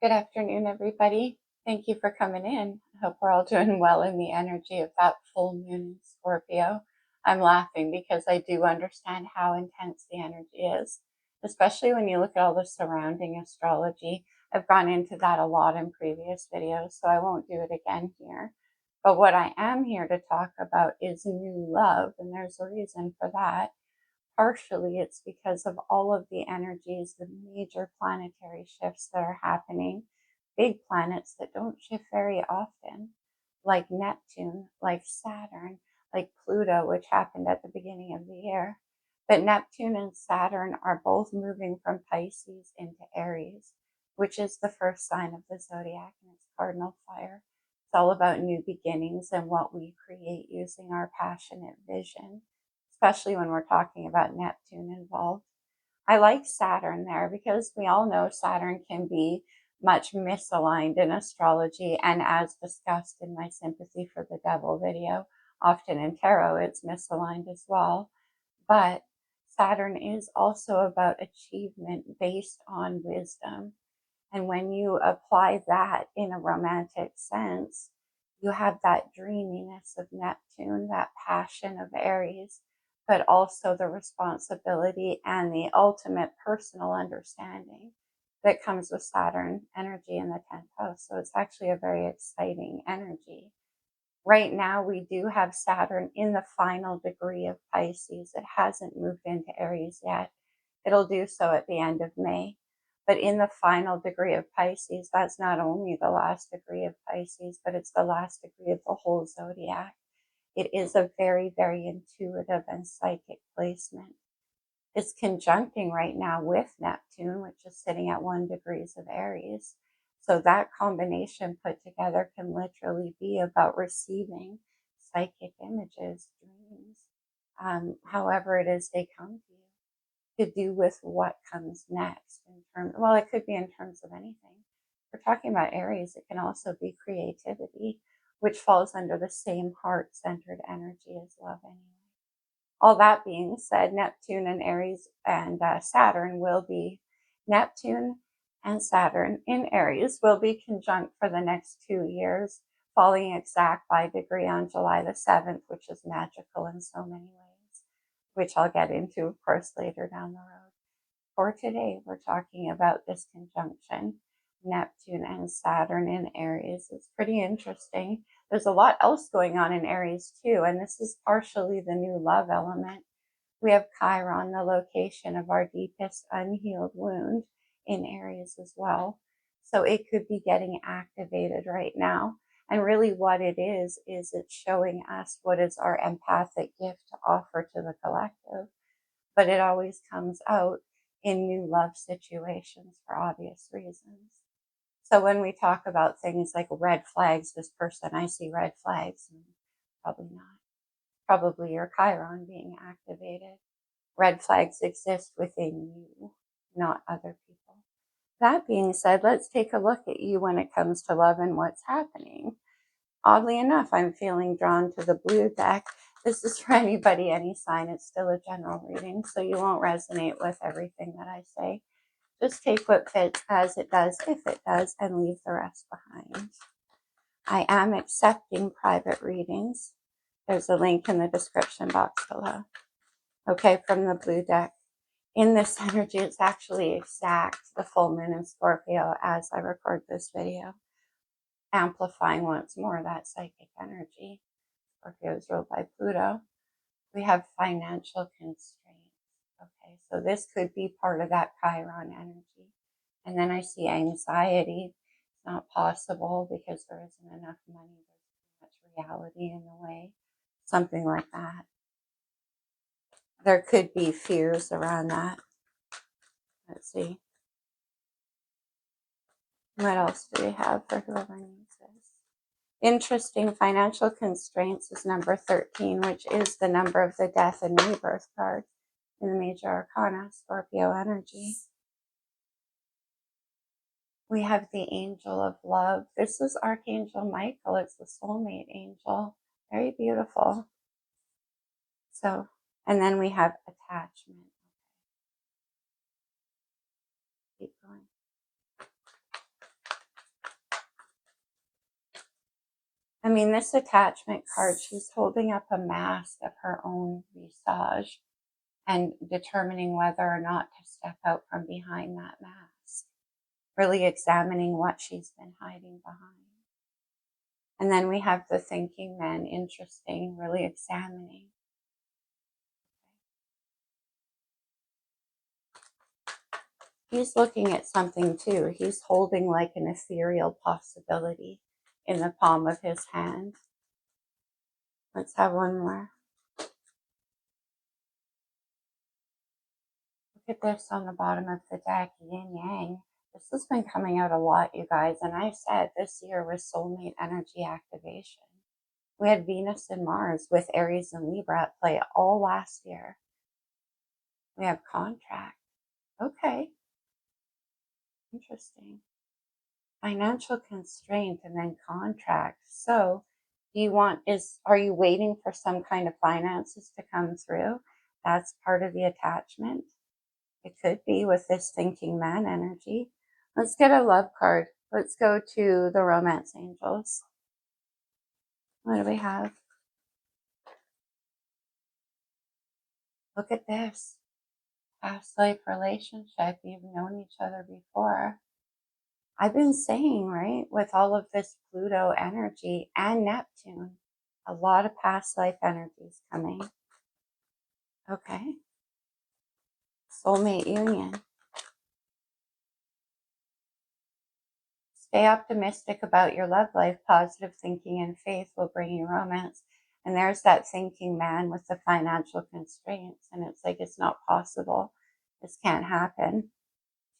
Good afternoon, everybody. Thank you for coming in. I hope we're all doing well in the energy of that full moon in Scorpio. I'm laughing because I do understand how intense the energy is, especially when you look at all the surrounding astrology. I've gone into that a lot in previous videos, so I won't do it again here. But what I am here to talk about is new love, and there's a reason for that. Partially, it's because of all of the energies, the major planetary shifts that are happening, big planets that don't shift very often, like Neptune, like Saturn, like Pluto, which happened at the beginning of the year. But Neptune and Saturn are both moving from Pisces into Aries, which is the first sign of the zodiac, and it's cardinal fire. It's all about new beginnings and what we create using our passionate vision, especially when we're talking about Neptune involved. I like Saturn there because we all know Saturn can be much misaligned in astrology, and as discussed in my Sympathy for the Devil video, often in tarot it's misaligned as well. But Saturn is also about achievement based on wisdom. And when you apply that in a romantic sense, you have that dreaminess of Neptune, that passion of Aries, but also the responsibility and the ultimate personal understanding that comes with Saturn energy in the 10th house. So it's actually a very exciting energy. Right now, we do have Saturn in the final degree of Pisces. It hasn't moved into Aries yet. It'll do so at the end of May. But in the final degree of Pisces, that's not only the last degree of Pisces, but it's the last degree of the whole zodiac. It is a very, very intuitive and psychic placement. It's conjuncting right now with Neptune, which is sitting at 1 degree of Aries. So that combination put together can literally be about receiving psychic images, dreams, however it is they come to you, to do with what comes next in terms, well, it could be in terms of anything. We're talking about Aries, it can also be creativity, which falls under the same heart-centered energy as love anyway. All that being said, Neptune and Aries and Saturn will be, Neptune and Saturn in Aries will be conjunct for the next 2 years, falling exact by degree on July the 7th, which is magical in so many ways, which I'll get into, of course, later down the road. For today, we're talking about this conjunction, Neptune and Saturn in Aries. It's pretty interesting. There's a lot else going on in Aries too, and this is partially the new love element. We have Chiron, the location of our deepest unhealed wound, in Aries as well. So it could be getting activated right now. And really what it is it's showing us what is our empathic gift to offer to the collective. But it always comes out in new love situations for obvious reasons. So when we talk about things like red flags, this person, I see red flags, probably not. Probably your Chiron being activated. Red flags exist within you, not other people. That being said, let's take a look at you when it comes to love and what's happening. Oddly enough, I'm feeling drawn to the blue deck. This is for anybody, any sign. It's still a general reading, so you won't resonate with everything that I say. Just take what fits as it does, if it does, and leave the rest behind. I am accepting private readings. There's a link in the description box below. Okay, from the blue deck. In this energy, it's actually exact the full moon in Scorpio as I record this video, amplifying once more that psychic energy. Scorpio is ruled by Pluto. We have financial constraints. Okay, so this could be part of that Chiron energy. And then I see anxiety. It's not possible because there isn't enough money. There's too much reality in the way. Something like that. There could be fears around that. Let's see. What else do we have for whoever needs this? Interesting, financial constraints is number 13, which is the number of the death and rebirth card in the major arcana, Scorpio energy. We have the angel of love. This is Archangel Michael. It's the soulmate angel. Very beautiful. So, and then we have attachment. Keep going. I mean, this attachment card, she's holding up a mask of her own visage and determining whether or not to step out from behind that mask, really examining what she's been hiding behind. And then we have the thinking man, interesting, really examining. He's looking at something too. He's holding like an ethereal possibility in the palm of his hand. Let's have one more. Look at this on the bottom of the deck, yin yang. This has been coming out a lot, you guys. And I said this year was soulmate energy activation. We had Venus and Mars with Aries and Libra at play all last year. We have contract. Okay. Interesting. Financial constraint and then contract. So are you waiting for some kind of finances to come through? That's part of the attachment. It could be with this thinking man energy. Let's get a love card. Let's go to the romance angels. What do we have? Look at this. Past life relationship. You've known each other before. I've been saying, right, with all of this Pluto energy and Neptune, a lot of past life energies coming. Okay. Soulmate union. Stay optimistic about your love life. Positive thinking and faith will bring you romance. And there's that thinking man with the financial constraints. And it's like, it's not possible. This can't happen.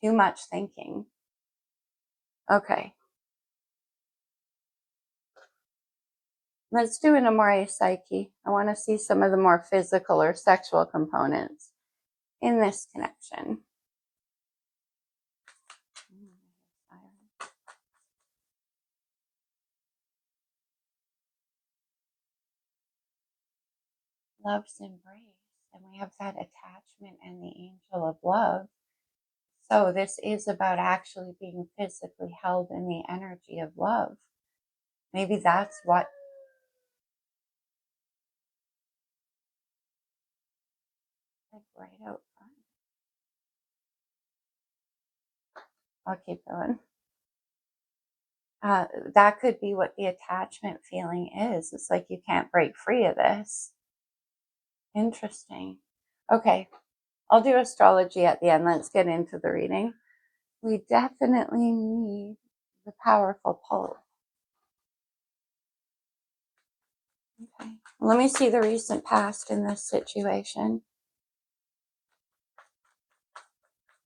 Too much thinking. Okay. Let's do an Amore Psyche. I want to see some of the more physical or sexual components in this connection. Love's embrace, and we have that attachment and the angel of love. So this is about actually being physically held in the energy of love. Maybe that's what right out front. I'll keep going. That could be what the attachment feeling is. It's like you can't break free of this. Interesting. Okay, I'll do astrology at the end. Let's get into the reading. We definitely need the powerful pull. Okay, let me see the recent past in this situation.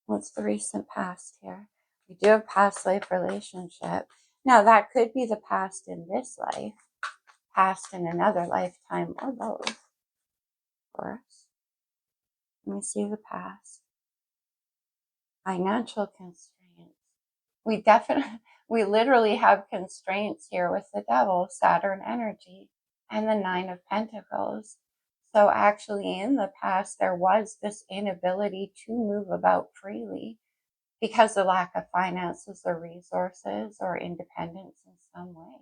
What's the recent past here? We do have past life relationship. Now that could be the past in this life, past in another lifetime, or both, of course. Let me see the past. Financial constraints. We literally have constraints here with the devil, Saturn energy, and the 9 of Pentacles. So actually in the past, there was this inability to move about freely because of lack of finances or resources or independence in some way.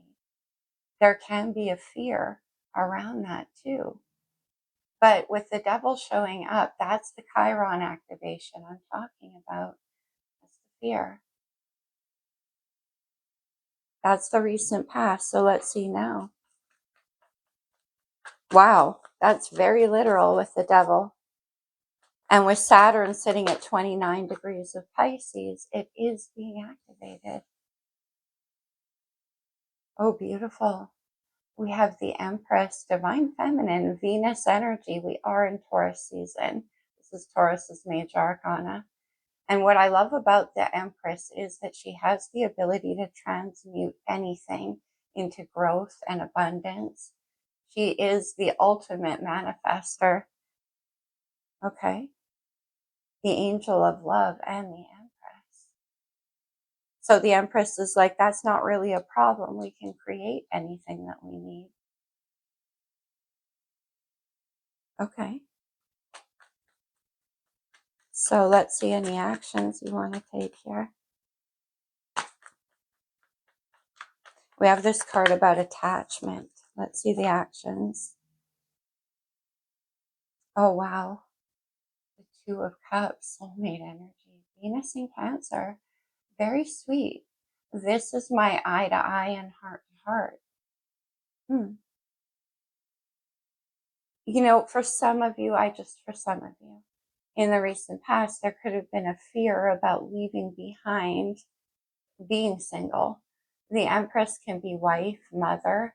There can be a fear around that too. But with the devil showing up, that's the Chiron activation I'm talking about. That's the fear. That's the recent past. So let's see now. Wow, that's very literal with the devil. And with Saturn sitting at 29 degrees of Pisces, it is being activated. Oh, beautiful. We have the Empress, Divine Feminine, Venus energy. We are in Taurus season. This is Taurus's major arcana. And what I love about the Empress is that she has the ability to transmute anything into growth and abundance. She is the ultimate manifester. Okay. The angel of love and the Empress. So the Empress is like, that's not really a problem. We can create anything that we need. Okay. So let's see any actions you want to take here. We have this card about attachment. Let's see the actions. Oh, wow. The Two of Cups, soulmate energy. Venus in Cancer. Very sweet. This is my eye to eye and heart to heart. You know, for some of you, in the recent past, there could have been a fear about leaving behind being single. The Empress can be wife, mother,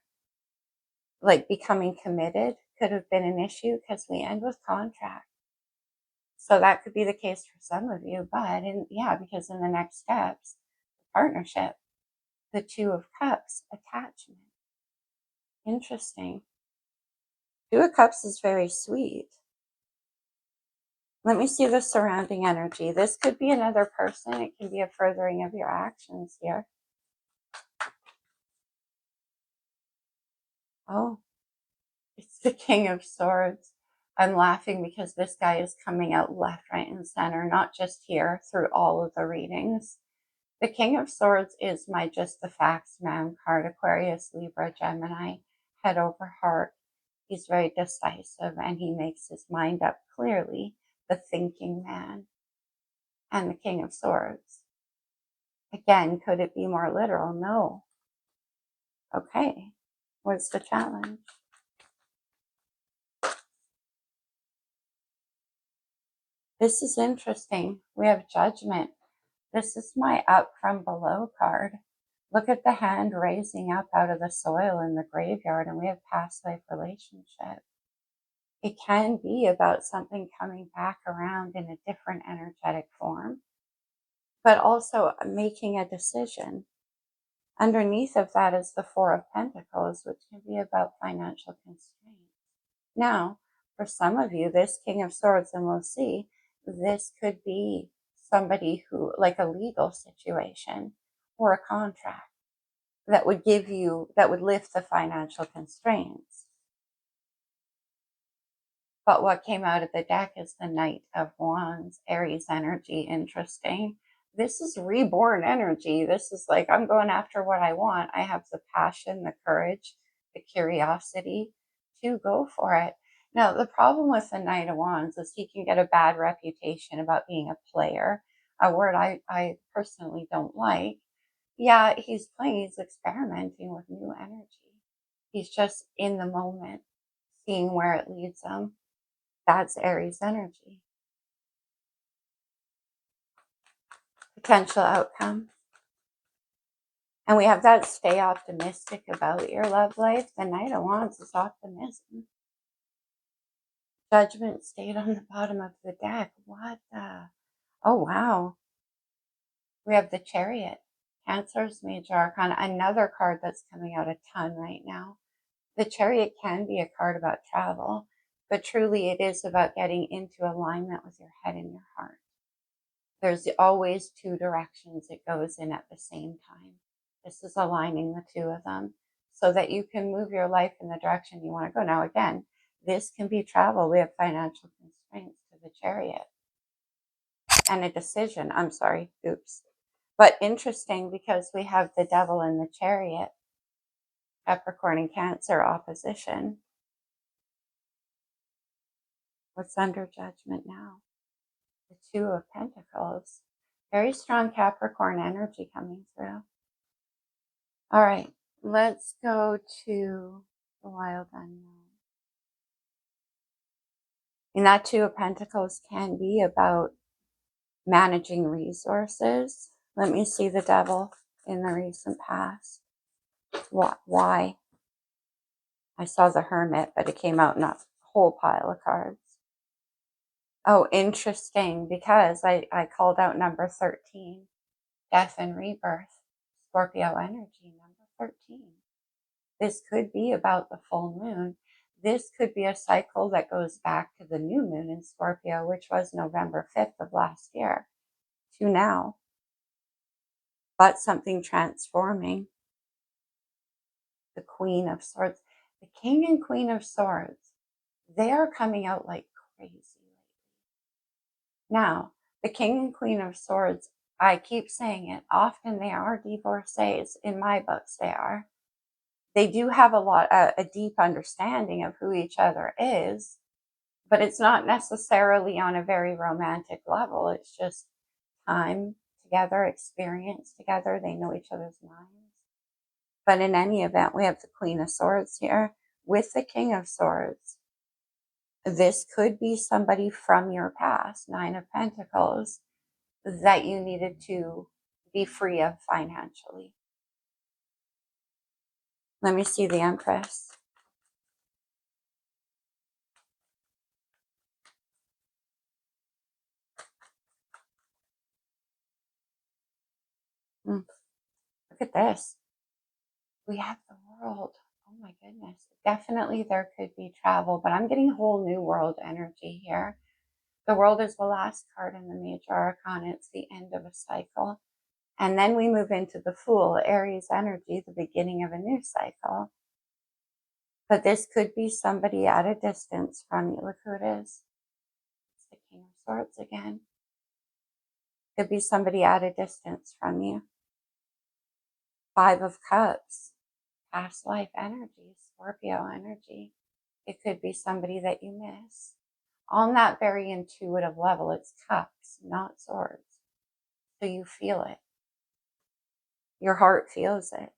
like becoming committed could have been an issue because we end with contract. So that could be the case for some of you, but because in the next steps, partnership, the Two of Cups, attachment. Interesting. Two of Cups is very sweet. Let me see the surrounding energy. This could be another person. It can be a furthering of your actions here. Oh, it's the King of Swords. I'm laughing because this guy is coming out left, right, and center, not just here, through all of the readings. The King of Swords is my just the facts man card, Aquarius, Libra, Gemini, head over heart. He's very decisive and he makes his mind up clearly, the thinking man. And the King of Swords. Again, could it be more literal? No. Okay. What's the challenge? This is interesting. We have Judgment. This is my up from below card. Look at the hand raising up out of the soil in the graveyard, and we have past life relationship. It can be about something coming back around in a different energetic form, but also making a decision. Underneath of that is the Four of Pentacles, which can be about financial constraints. Now, for some of you, this King of Swords, and we'll see, this could be somebody who, like a legal situation or a contract that would lift the financial constraints. But what came out of the deck is the Knight of Wands, Aries energy. Interesting. This is reborn energy. This is like, I'm going after what I want. I have the passion, the courage, the curiosity to go for it. Now, the problem with the Knight of Wands is he can get a bad reputation about being a player, a word I personally don't like. Yeah, he's playing, he's experimenting with new energy. He's just in the moment, seeing where it leads him. That's Aries energy. Potential outcome. And we have that stay optimistic about your love life. The Knight of Wands is optimism. Judgment stayed on the bottom of the deck. What the? Oh, wow. We have the Chariot. Cancer's major arcana. Another card that's coming out a ton right now. The Chariot can be a card about travel, but truly it is about getting into alignment with your head and your heart. There's always two directions it goes in at the same time. This is aligning the two of them so that you can move your life in the direction you want to go. Now, again, this can be travel. We have financial constraints to the Chariot and a decision. I'm sorry, oops. But interesting because we have the Devil in the Chariot, Capricorn and Cancer opposition. What's under judgment now? The Two of Pentacles. Very strong Capricorn energy coming through. All right, let's go to the Wild Unknown. And that Two of Pentacles can be about managing resources. Let me see the Devil in the recent past. Why? I saw the Hermit, but it came out in a whole pile of cards. Oh, interesting, because I called out number 13, death and rebirth, Scorpio energy, number 13. This could be about the full moon. This could be a cycle that goes back to the new moon in Scorpio, which was November 5th of last year, to now. But something transforming. The Queen of Swords. The King and Queen of Swords, they are coming out like crazy. Now, the King and Queen of Swords, I keep saying it, often they are divorcees. In my books, they are. they do have a deep understanding of who each other is, but it's not necessarily on a very romantic level. It's just time together, experience together. They know each other's minds. But in any event, we have the Queen of Swords here with the King of Swords. This could be somebody from your past, Nine of Pentacles, that you needed to be free of financially. Let me see the Empress. Look at this. We have the World. Oh my goodness. Definitely there could be travel, but I'm getting whole new world energy here. The World is the last card in the Major Arcana. It's the end of a cycle. And then we move into the Fool, Aries energy, the beginning of a new cycle. But this could be somebody at a distance from you. Look who it is. It's the King of Swords again. Could be somebody at a distance from you. Five of Cups. Past life energy, Scorpio energy. It could be somebody that you miss. On that very intuitive level, it's cups, not swords. So you feel it. Your heart feels it.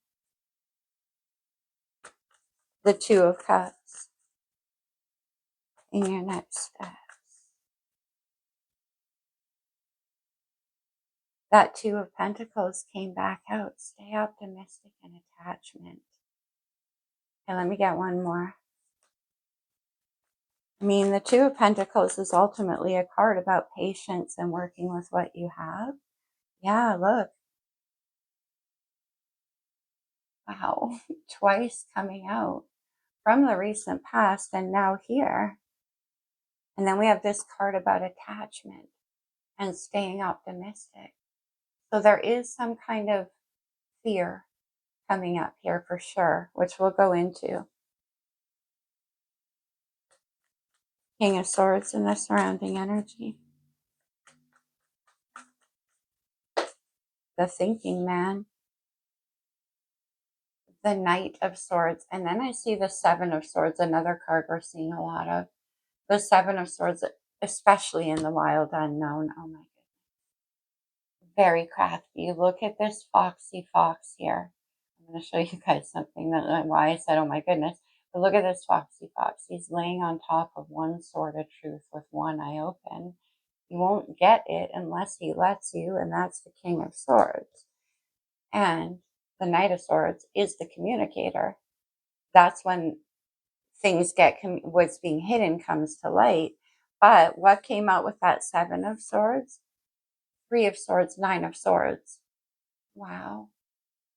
The Two of Cups in your next steps. That Two of Pentacles came back out. Stay optimistic and attachment. Okay, let me get one more. I mean, the Two of Pentacles is ultimately a card about patience and working with what you have. Yeah, look. Wow, twice coming out from the recent past and now here. And then we have this card about attachment and staying optimistic. So there is some kind of fear coming up here for sure, which we'll go into. King of Swords and the surrounding energy. The thinking man. The Knight of Swords. And then I see the Seven of Swords, another card we're seeing a lot of. The Seven of Swords, especially in the wild unknown. Oh my goodness. Very crafty. Look at this foxy fox here. I'm going to show you guys something that why I said, oh my goodness. But look at this foxy fox. He's laying on top of one sword of truth with one eye open. You won't get it unless he lets you, and that's the King of Swords. And the Knight of Swords is the communicator. That's when things get, what's being hidden comes to light. But what came out with that Seven of Swords? Three of Swords, Nine of Swords. Wow.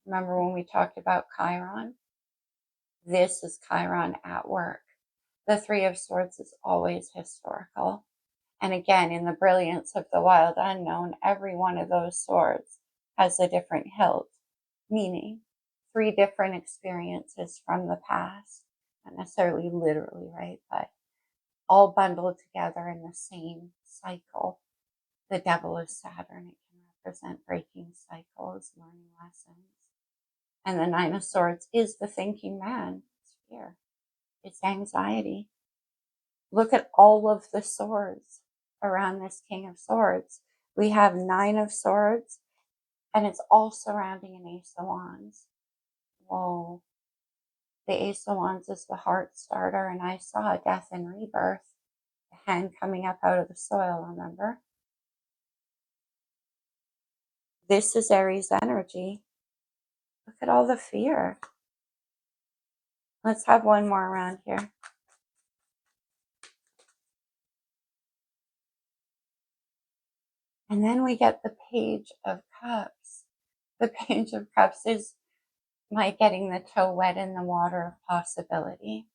Remember when we talked about Chiron? This is Chiron at work. The Three of Swords is always historical. And again, in the brilliance of the wild unknown, every one of those swords has a different hilt, meaning three different experiences from the past. Not necessarily literally, right? But all bundled together in the same cycle. The Devil is Saturn. It can represent breaking cycles, learning lessons. And the Nine of Swords is the thinking man. It's fear. It's anxiety. Look at all of the swords around this King of Swords. We have Nine of Swords, and it's all surrounding an Ace of Wands. Whoa. The Ace of Wands is the heart starter, and I saw a death and rebirth. The hand coming up out of the soil, remember? This is Aries energy. Look at all the fear. Let's have one more around here. And then we get the Page of Cups. The Page of Cups is my getting the toe wet in the water of possibility.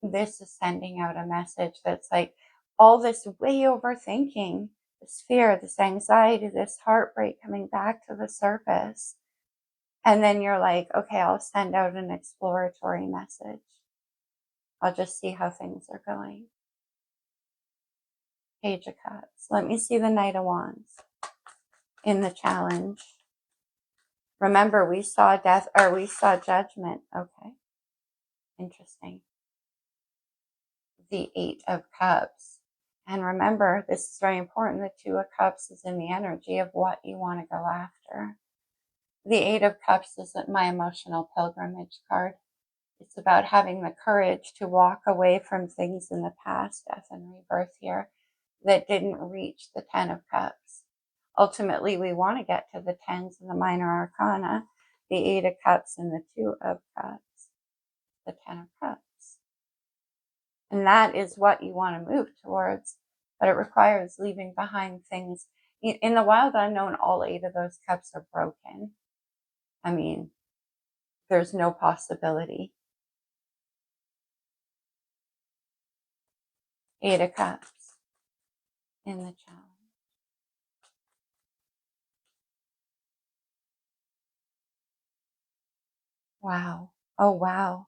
This is sending out a message that's like all this way overthinking, this fear, this anxiety, this heartbreak coming back to the surface. And then you're like, okay, I'll send out an exploratory message. I'll just see how things are going. Page of Cups. Let me see the Knight of Wands in the challenge. Remember, we saw death, or we saw judgment. Okay, interesting. The Eight of Cups. And remember, this is very important. The Two of Cups is in the energy of what you want to go after. The Eight of Cups is my emotional pilgrimage card. It's about having the courage to walk away from things in the past, death and rebirth here, that didn't reach the Ten of Cups. Ultimately, we want to get to the tens and the minor arcana, the Eight of Cups and the Two of Cups, the Ten of Cups. And that is what you want to move towards, but it requires leaving behind things. In the wild unknown, all 8 of those cups are broken. I mean, there's no possibility. 8 of Cups in the challenge. Wow. Oh, wow.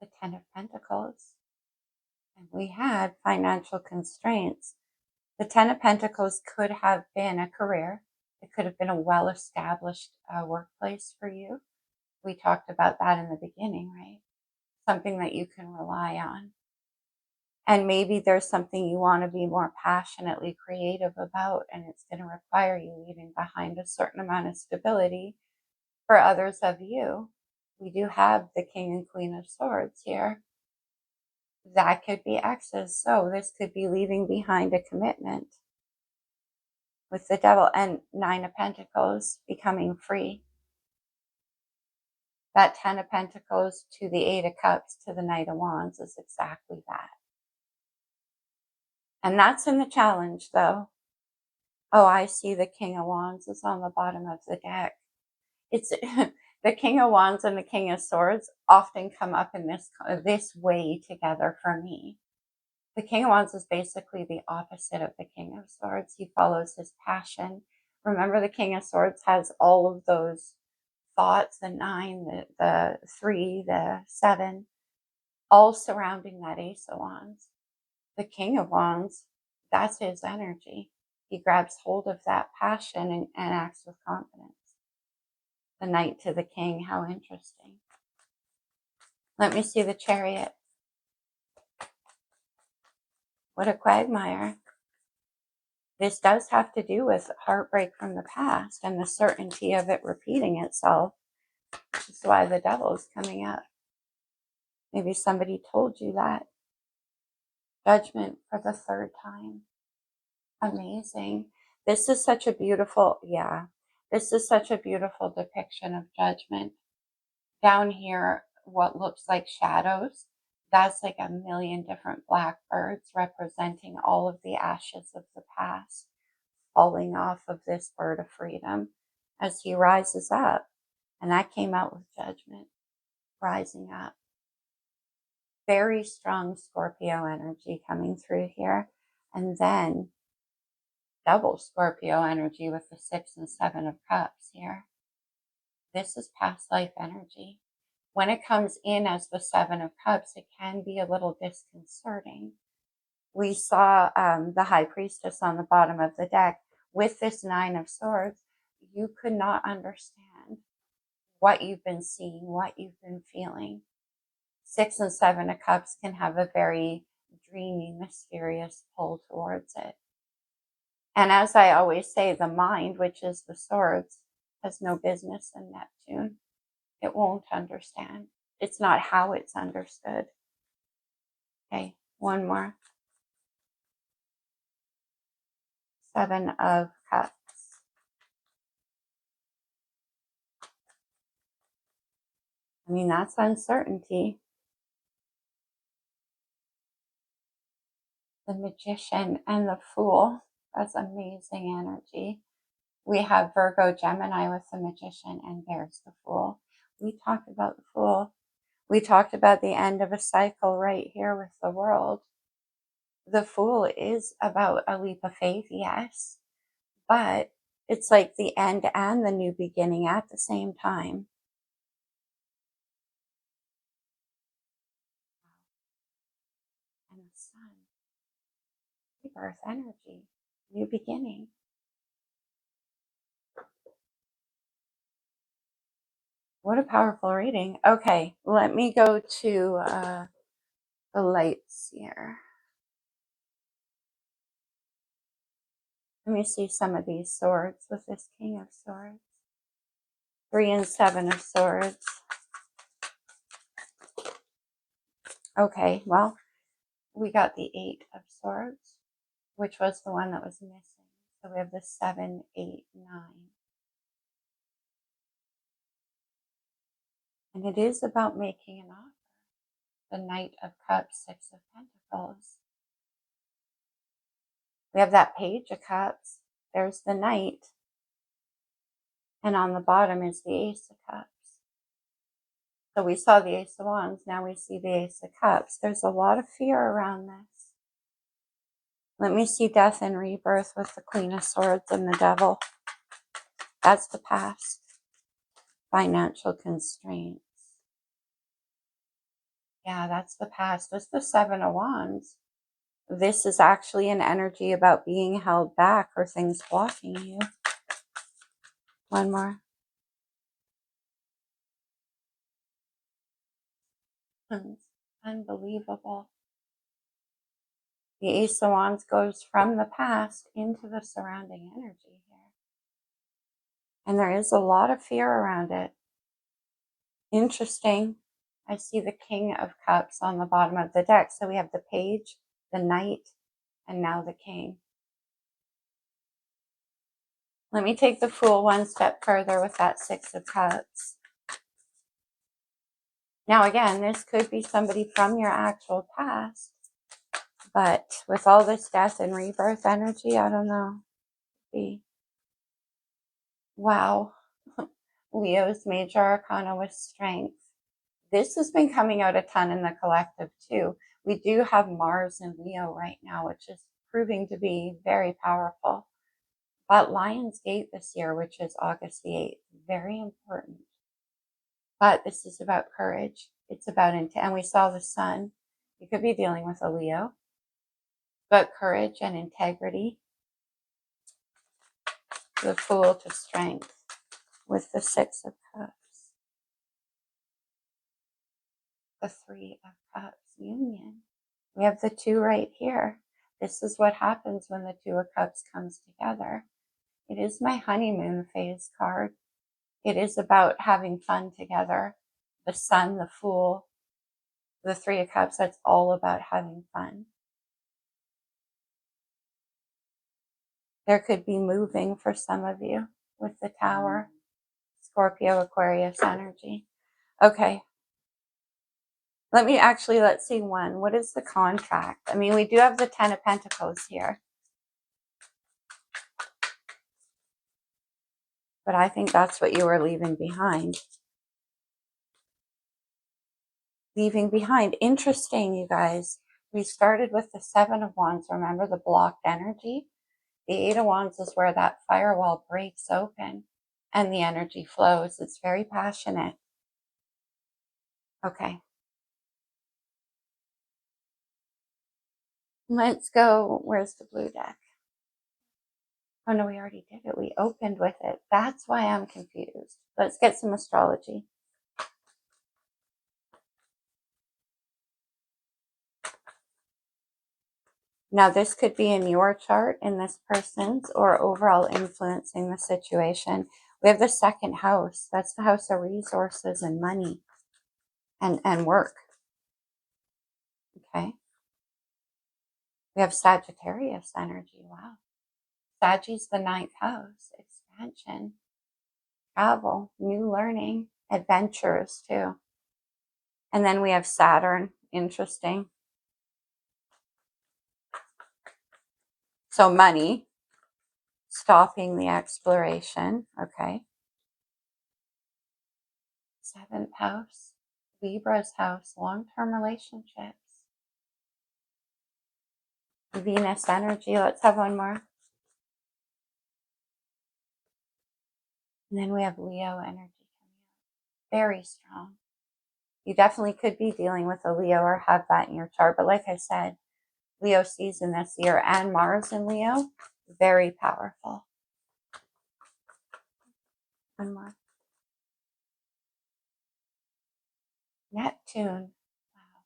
The 10 of Pentacles. And we had financial constraints. The 10 of Pentacles could have been a career. It could have been a well-established workplace for you. We talked about that in the beginning, right? Something that you can rely on. And maybe there's something you want to be more passionately creative about, and it's going to require you leaving behind a certain amount of stability. For others of you, we do have the King and Queen of Swords here. That could be X's. So this could be leaving behind a commitment with the Devil, and 9 of Pentacles, becoming free. That 10 of Pentacles to the 8 of Cups to the Knight of Wands is exactly that. And that's in the challenge, though. Oh, I see the King of Wands is on the bottom of the deck. It's the King of Wands and the King of Swords often come up in this way together for me. The King of Wands is basically the opposite of the King of Swords. He follows his passion. Remember, the King of Swords has all of those thoughts, the 9, the 3, the 7, all surrounding that Ace of Wands. The King of Wands, that's his energy. He grabs hold of that passion and acts with confidence. The Knight to the King, how interesting. Let me see the Chariot. What a quagmire. This does have to do with heartbreak from the past and the certainty of it repeating itself. That's why the Devil is coming up. Maybe somebody told you that. Judgment for the 3rd time. Amazing. This is such a beautiful, this is such a beautiful depiction of judgment. Down here, what looks like shadows, that's like a million different blackbirds representing all of the ashes of the past falling off of this bird of freedom as he rises up. And that came out with judgment, rising up. Very strong Scorpio energy coming through here. And then double Scorpio energy with the 6 and 7 of Cups here. This is past life energy. When it comes in as the 7 of Cups, it can be a little disconcerting. We saw the High Priestess on the bottom of the deck. With this 9 of Swords, you could not understand what you've been seeing, what you've been feeling. 6 and 7 of Cups can have a very dreamy, mysterious pull towards it. And as I always say, the mind, which is the swords, has no business in Neptune. It won't understand. It's not how it's understood. Okay, one more. 7 of Cups. I mean, that's uncertainty. The Magician and the Fool. That's amazing energy. We have Virgo, Gemini with the Magician, and there's the Fool. We talked about the Fool. We talked about the end of a cycle right here with the World. The Fool is about a leap of faith, yes, but it's like the end and the new beginning at the same time. And the Sun, rebirth energy, new beginning. What a powerful reading. Okay, let me go to the lights here. Let me see some of these swords with this King of Swords. 3 and 7 of Swords. Okay, well, we got the 8 of Swords, which was the one that was missing. So we have the 7, 8, 9. And it is about making an offer. The Knight of Cups, 6 of Pentacles. We have that Page of Cups. There's the Knight. And on the bottom is the Ace of Cups. So we saw the Ace of Wands. Now we see the Ace of Cups. There's a lot of fear around this. Let me see death and rebirth with the Queen of Swords and the Devil. That's the past. Financial constraints. Yeah, that's the past. With the 7 of Wands, this is actually an energy about being held back or things blocking you. One more. Unbelievable. The Ace of Wands goes from the past into the surrounding energy here. And there is a lot of fear around it. Interesting. I see the King of Cups on the bottom of the deck. So we have the Page, the Knight, and now the King. Let me take the Fool one step further with that 6 of Cups. Now again, this could be somebody from your actual past. But with all this death and rebirth energy, I don't know. Wow. Leo's major arcana with strength. This has been coming out a ton in the collective too. We do have Mars in Leo right now, which is proving to be very powerful. But Lion's Gate this year, which is August the 8th, very important. But this is about courage. It's about intent. And we saw the Sun. You could be dealing with a Leo. But courage and integrity. The Fool to strength with the 6 of Cups. The 3 of Cups, union. We have the 2 right here. This is what happens when the 2 of Cups comes together. It is my honeymoon phase card. It is about having fun together. The Sun, the Fool, the 3 of Cups, that's all about having fun. There could be moving for some of you with the Tower. Scorpio, Aquarius energy. Okay. Let's see one. What is the contract? I mean, we do have the 10 of Pentacles here. But I think that's what you were leaving behind. Leaving behind. Interesting, you guys. We started with the 7 of Wands. Remember the blocked energy? The 8 of Wands is where that firewall breaks open and the energy flows. It's very passionate. Okay. Let's go. Where's the blue deck? Oh no, we already did it. We opened with it. That's why I'm confused. Let's get some astrology. Now, this could be in your chart, in this person's, or overall influencing the situation. We have the 2nd house. That's the house of resources and money and work. Okay. We have Sagittarius energy. Wow. Sagi's the 9th house. Expansion, travel, new learning, adventures too. And then we have Saturn. Interesting. So money, stopping the exploration. Okay. 7th house, Libra's house, long-term relationships. Venus energy. Let's have one more. And then we have Leo energy coming out. Very strong. You definitely could be dealing with a Leo or have that in your chart. But like I said, Leo season this year and Mars in Leo, very powerful. One more. Neptune, wow,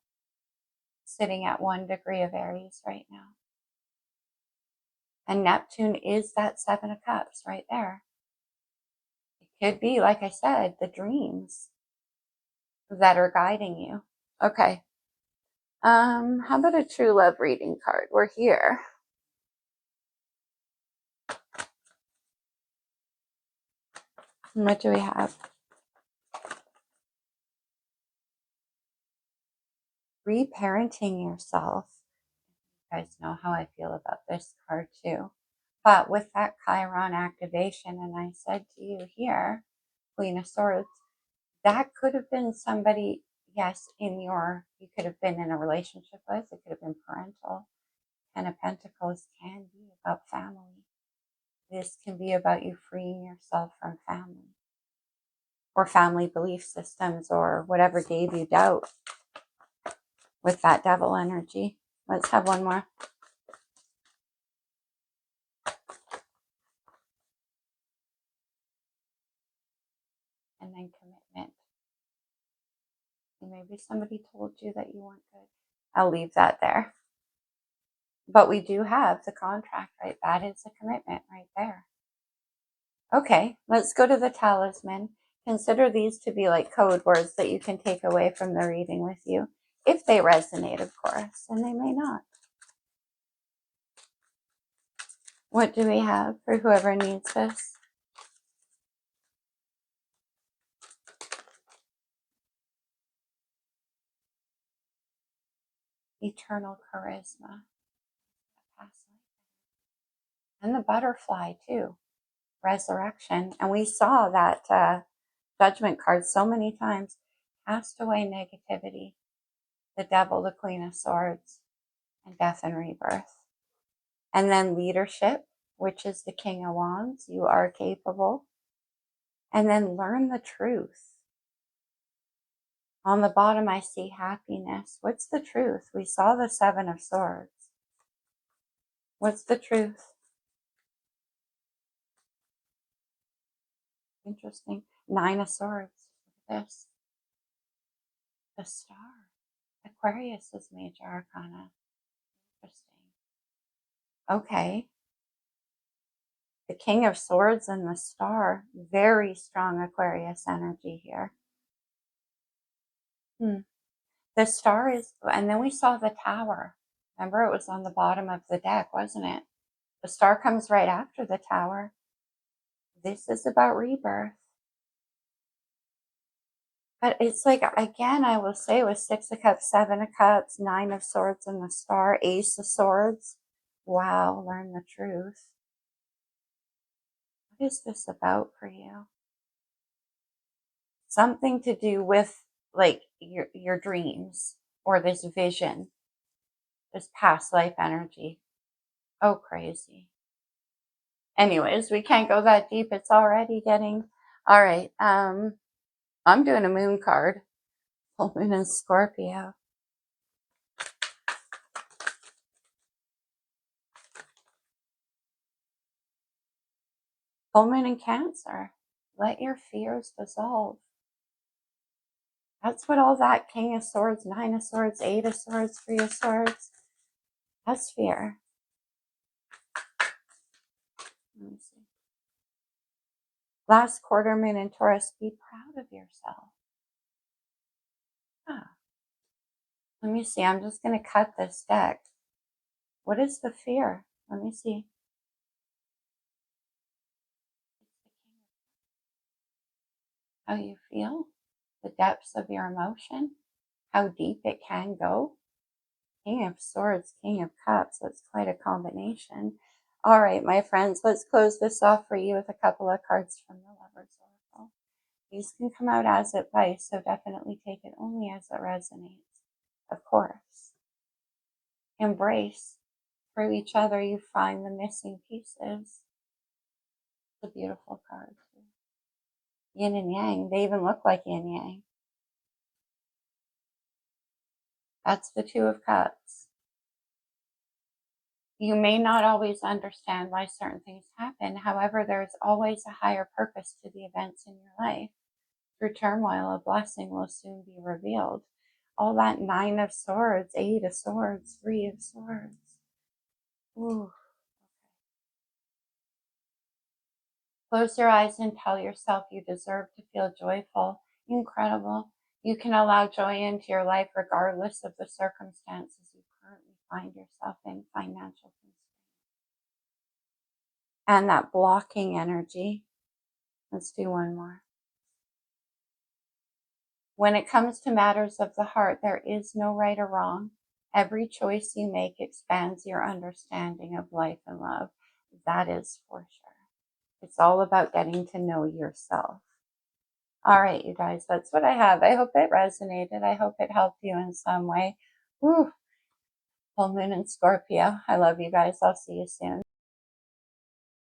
sitting at 1 degree of Aries right now. And Neptune is that 7 of Cups right there. It could be, like I said, the dreams that are guiding you. Okay. How about a true love reading card? We're here. What do we have? Reparenting yourself. You guys know how I feel about this card too. But with that Chiron activation, and I said to you here, Queen of Swords, that could have been somebody, yes, you could have been in a relationship with, it could have been parental. Ten of Pentacles can be about family. This can be about you freeing yourself from family or family belief systems or whatever gave you doubt with that devil energy. Let's have one more. And then commitment. Maybe somebody told you that you weren't good. I'll leave that there. But we do have the contract, right? That is a commitment right there. Okay, let's go to the talisman. Consider these to be like code words that you can take away from the reading with you. If they resonate, of course, and they may not. What do we have for whoever needs this? Eternal charisma. And the butterfly, too. Resurrection. And we saw that judgment card so many times. Cast away negativity. The devil, the Queen of Swords, and death and rebirth. And then leadership, which is the King of Wands. You are capable. And then learn the truth. On the bottom, I see happiness. What's the truth? We saw the Seven of Swords. What's the truth? Interesting. Nine of Swords. Look at this. The Star. Aquarius is major arcana. Interesting. Okay. The King of Swords and the Star. Very strong Aquarius energy here. The Star is, and then we saw the Tower. Remember, it was on the bottom of the deck, wasn't it? The Star comes right after the Tower. This is about rebirth. But it's like, again, I will say with Six of Cups, Seven of Cups, Nine of Swords and the Star, Ace of Swords. Wow, learn the truth. What is this about for you? Something to do with like your dreams or this vision, this past life energy. Oh, crazy. Anyways, we can't go that deep. It's already getting, all right. I'm doing a moon card. Full moon in Scorpio. Full moon in Cancer. Let your fears dissolve. That's what all that King of Swords, Nine of Swords, Eight of Swords, Three of Swords. That's fear. Let me see. Last quarter moon in Taurus. Be proud of yourself. Ah. Let me see. I'm just going to cut this deck. What is the fear? Let me see. How you feel, the depths of your emotion, how deep it can go. King of Swords, King of Cups, that's quite a combination. All right, my friends, let's close this off for you with a couple of cards from the Lover's Oracle. These can come out as advice, so definitely take it only as it resonates, of course. Embrace. Through each other, you find the missing pieces. It's a beautiful card. Yin and Yang, they even look like yin yang. That's the Two of Cups. You may not always understand why certain things happen. However, there's always a higher purpose to the events in your life. Through turmoil, a blessing will soon be revealed. All that 9 of Swords, 8 of Swords, 3 of Swords. Ooh. Close your eyes and tell yourself you deserve to feel joyful, incredible. You can allow joy into your life regardless of the circumstances you currently find yourself in, financial constraints. And that blocking energy. Let's do one more. When it comes to matters of the heart, there is no right or wrong. Every choice you make expands your understanding of life and love. That is for sure. It's all about getting to know yourself. All right, you guys, that's what I have. I hope it resonated. I hope it helped you in some way. Whew. Full moon in Scorpio. I love you guys. I'll see you soon.